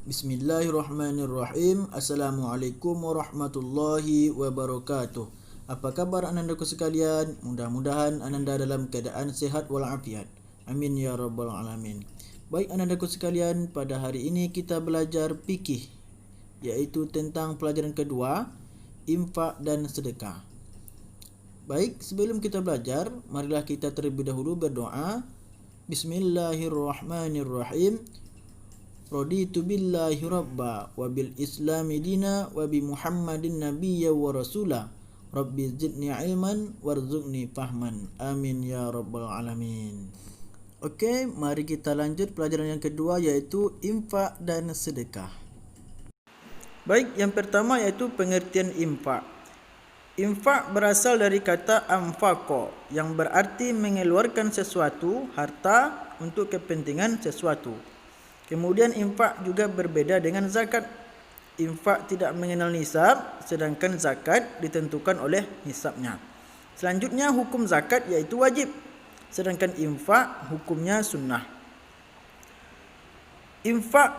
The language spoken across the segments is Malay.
Bismillahirrahmanirrahim. Assalamualaikum warahmatullahi wabarakatuh. Apa kabar anandaku sekalian? Mudah-mudahan ananda dalam keadaan sehat walafiat. Amin ya rabbal alamin. Baik anandaku sekalian, pada hari ini kita belajar fikih, yaitu tentang pelajaran kedua, infak dan sedekah. Baik, sebelum kita belajar, marilah kita terlebih dahulu berdoa. Bismillahirrahmanirrahim. Raditu billahi rabba wa bil islami dina wa bi muhammadin nabiyya wa rasula rabbi zidni ilman warzuqni fahman amin ya rabbal alamin. Okey, mari kita lanjut pelajaran yang kedua, yaitu infak dan sedekah. Baik, yang pertama yaitu pengertian infak. Infak berasal dari kata anfaqa yang berarti mengeluarkan sesuatu, harta untuk kepentingan sesuatu. Kemudian infak juga berbeda dengan zakat. Infak tidak mengenal nisab, sedangkan zakat ditentukan oleh nisabnya. Selanjutnya hukum zakat yaitu wajib, sedangkan infak hukumnya sunnah. Infak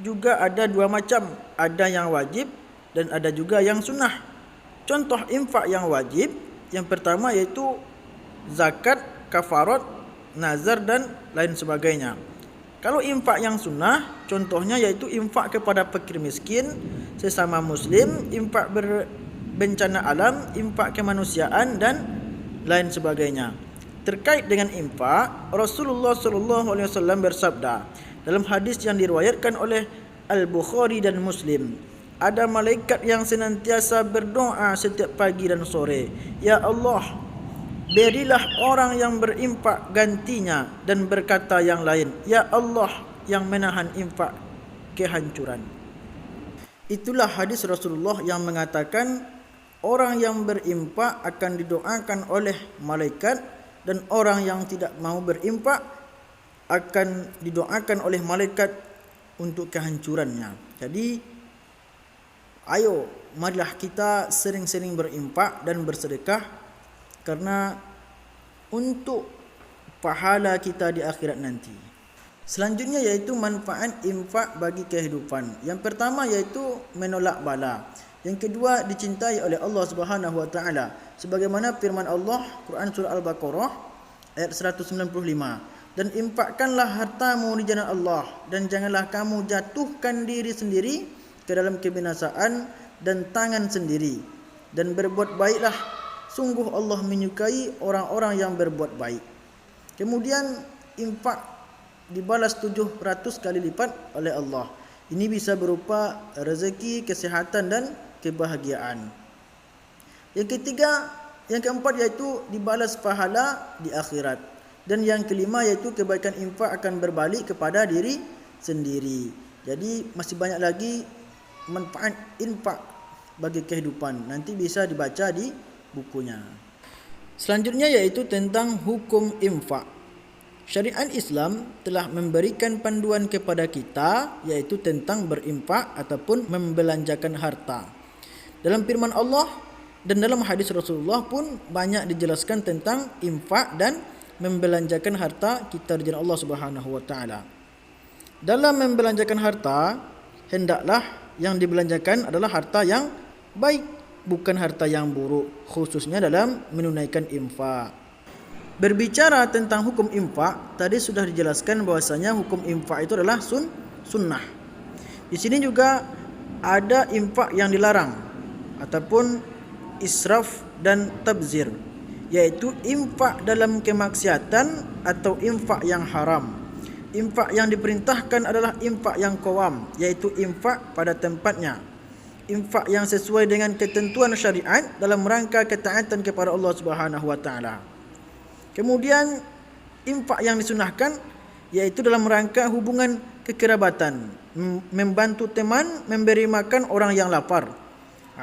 juga ada dua macam, ada yang wajib dan ada juga yang sunnah. Contoh infak yang wajib, yang pertama yaitu zakat, kafarat, nazar dan lain sebagainya. Kalau infak yang sunnah, contohnya yaitu infak kepada fakir miskin, sesama muslim, infak bencana alam, infak kemanusiaan dan lain sebagainya. Terkait dengan infak, Rasulullah SAW bersabda dalam hadis yang diriwayatkan oleh Al-Bukhari dan Muslim, ada malaikat yang senantiasa berdoa setiap pagi dan sore, ya Allah, berilah orang yang berinfak gantinya, dan berkata yang lain, ya Allah yang menahan infak kehancuran. Itulah hadis Rasulullah yang mengatakan orang yang berinfak akan didoakan oleh malaikat, dan orang yang tidak mau berinfak akan didoakan oleh malaikat untuk kehancurannya. Jadi ayo marilah kita sering-sering berinfak dan bersedekah, karena untuk pahala kita di akhirat nanti. Selanjutnya yaitu manfaat infak bagi kehidupan. Yang pertama yaitu menolak bala. Yang kedua dicintai oleh Allah Subhanahu wa taala. Sebagaimana firman Allah Quran surah Al-Baqarah ayat 195. Dan infakkanlah hartamu di jalan Allah, dan janganlah kamu jatuhkan diri sendiri ke dalam kebinasaan dan tangan sendiri, dan berbuat baiklah, sungguh Allah menyukai orang-orang yang berbuat baik. Kemudian infak dibalas 700 kali lipat oleh Allah. Ini bisa berupa rezeki, kesehatan dan kebahagiaan. Yang ketiga, yang keempat yaitu dibalas pahala di akhirat. Dan yang kelima yaitu kebaikan infak akan berbalik kepada diri sendiri. Jadi masih banyak lagi manfaat infak bagi kehidupan. Nanti bisa dibaca di bukunya. Selanjutnya yaitu tentang hukum infak. Syariat Islam telah memberikan panduan kepada kita, yaitu tentang berinfak ataupun membelanjakan harta. Dalam firman Allah dan dalam hadis Rasulullah pun banyak dijelaskan tentang infak dan membelanjakan harta kita di jalan Allah Subhanahu wa taala. Dalam membelanjakan harta, hendaklah yang dibelanjakan adalah harta yang baik, bukan harta yang buruk, khususnya dalam menunaikan infak. Berbicara tentang hukum infak, tadi sudah dijelaskan bahwasanya hukum infak itu adalah sunnah. Di sini juga ada infak yang dilarang ataupun israf dan tabzir, yaitu infak dalam kemaksiatan atau infak yang haram. Infak yang diperintahkan adalah infak yang qawam, yaitu infak pada tempatnya. Infak yang sesuai dengan ketentuan syariat dalam rangka ketaatan kepada Allah Subhanahu wa taala. Kemudian infak yang disunahkan yaitu dalam rangka hubungan kekerabatan, membantu teman, memberi makan orang yang lapar.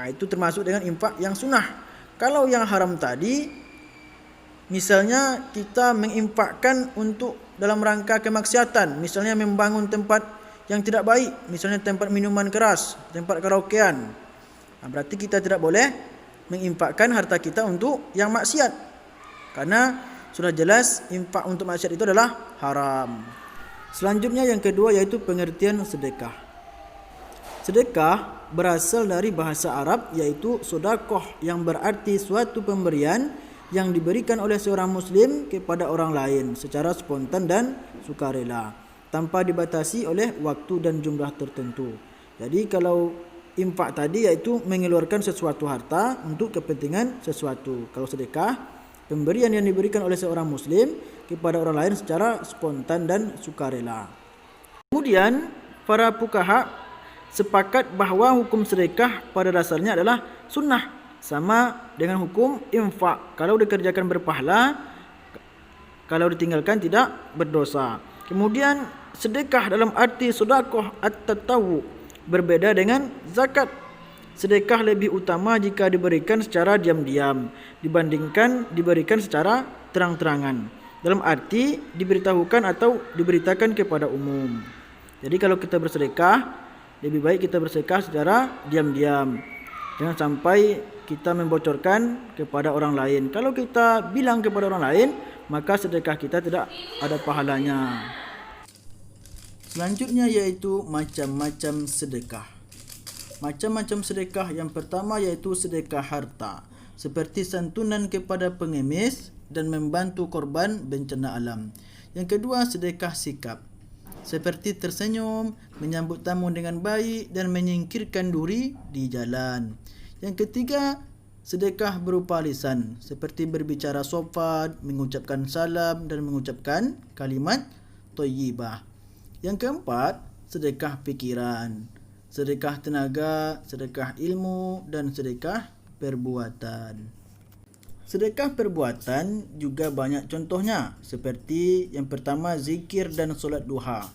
Itu termasuk dengan infak yang sunnah. Kalau yang haram tadi, misalnya kita menginfakkan untuk dalam rangka kemaksiatan, misalnya membangun tempat yang tidak baik, misalnya tempat minuman keras, tempat karaokean, berarti kita tidak boleh menginfakkan harta kita untuk yang maksiat, karena sudah jelas infak untuk maksiat itu adalah haram. Selanjutnya yang kedua yaitu pengertian sedekah. Sedekah berasal dari bahasa Arab iaitu sodakoh, yang berarti suatu pemberian yang diberikan oleh seorang muslim kepada orang lain secara spontan dan sukarela tanpa dibatasi oleh waktu dan jumlah tertentu. Jadi kalau infak tadi iaitu mengeluarkan sesuatu harta untuk kepentingan sesuatu. Kalau sedekah, pemberian yang diberikan oleh seorang muslim kepada orang lain secara spontan dan sukarela. Kemudian para fuqaha sepakat bahawa hukum sedekah pada dasarnya adalah sunnah, sama dengan hukum infak. Kalau dikerjakan berpahala, kalau ditinggalkan tidak berdosa. Kemudian sedekah dalam arti sedekah at-tatawwu berbeda dengan zakat. Sedekah lebih utama jika diberikan secara diam-diam dibandingkan diberikan secara terang-terangan, dalam arti diberitahukan atau diberitakan kepada umum. Jadi kalau kita bersedekah, lebih baik kita bersedekah secara diam-diam. Jangan sampai kita membocorkan kepada orang lain. Kalau kita bilang kepada orang lain, maka sedekah kita tidak ada pahalanya. Selanjutnya yaitu macam-macam sedekah. Macam-macam sedekah yang pertama yaitu sedekah harta, seperti santunan kepada pengemis dan membantu korban bencana alam. Yang kedua, sedekah sikap, seperti tersenyum, menyambut tamu dengan baik dan menyingkirkan duri di jalan. Yang ketiga, sedekah berupa lisan, seperti berbicara sopan, mengucapkan salam dan mengucapkan kalimat thayyibah. Yang keempat, sedekah fikiran, sedekah tenaga, sedekah ilmu dan sedekah perbuatan. Sedekah perbuatan juga banyak contohnya, seperti yang pertama zikir dan solat duha.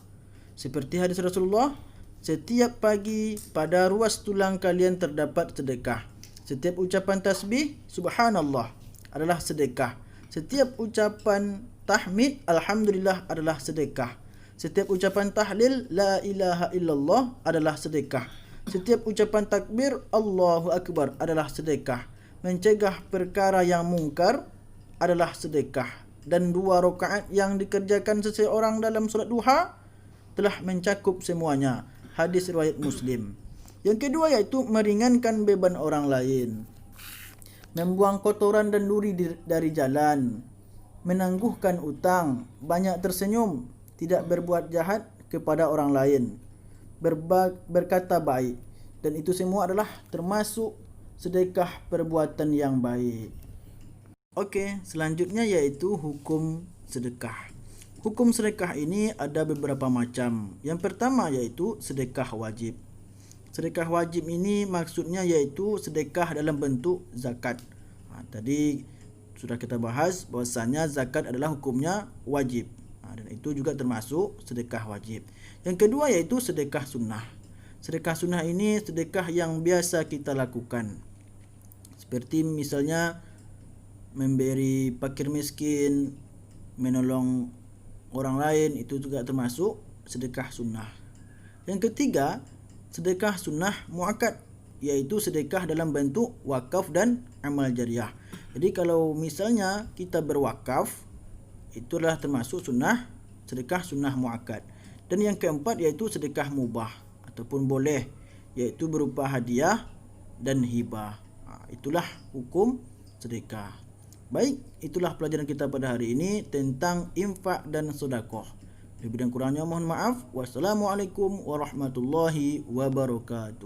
Seperti hadis Rasulullah, setiap pagi pada ruas tulang kalian terdapat sedekah. Setiap ucapan tasbih subhanallah adalah sedekah. Setiap ucapan tahmid alhamdulillah adalah sedekah. Setiap ucapan tahlil la ilaha illallah adalah sedekah. Setiap ucapan takbir Allahu akbar adalah sedekah. Mencegah perkara yang mungkar adalah sedekah. Dan 2 rakaat yang dikerjakan seseorang dalam solat duha telah mencakup semuanya. Hadis riwayat Muslim. Yang kedua yaitu meringankan beban orang lain, membuang kotoran dan duri dari jalan, menangguhkan utang, banyak tersenyum, tidak berbuat jahat kepada orang lain, berkata baik, dan itu semua adalah termasuk sedekah perbuatan yang baik. Okey, selanjutnya yaitu hukum sedekah. Hukum sedekah ini ada beberapa macam. Yang pertama yaitu sedekah wajib. Sedekah wajib ini maksudnya yaitu sedekah dalam bentuk zakat. Tadi sudah kita bahas bahwasanya zakat adalah hukumnya wajib. Dan itu juga termasuk sedekah wajib. Yang kedua yaitu sedekah sunnah. Sedekah sunnah ini sedekah yang biasa kita lakukan. Seperti misalnya memberi fakir miskin, menolong orang lain, itu juga termasuk sedekah sunnah. Yang ketiga, sedekah sunnah muakkad, yaitu sedekah dalam bentuk wakaf dan amal jariah. Jadi kalau misalnya kita berwakaf, itulah termasuk sunnah, sedekah sunnah muakkad. Dan yang keempat yaitu sedekah mubah ataupun boleh, yaitu berupa hadiah dan hibah. Itulah hukum sedekah. Baik, itulah pelajaran kita pada hari ini tentang infak dan sedekah. Lebih dan kurangnya mohon maaf. Wassalamualaikum warahmatullahi wabarakatuh.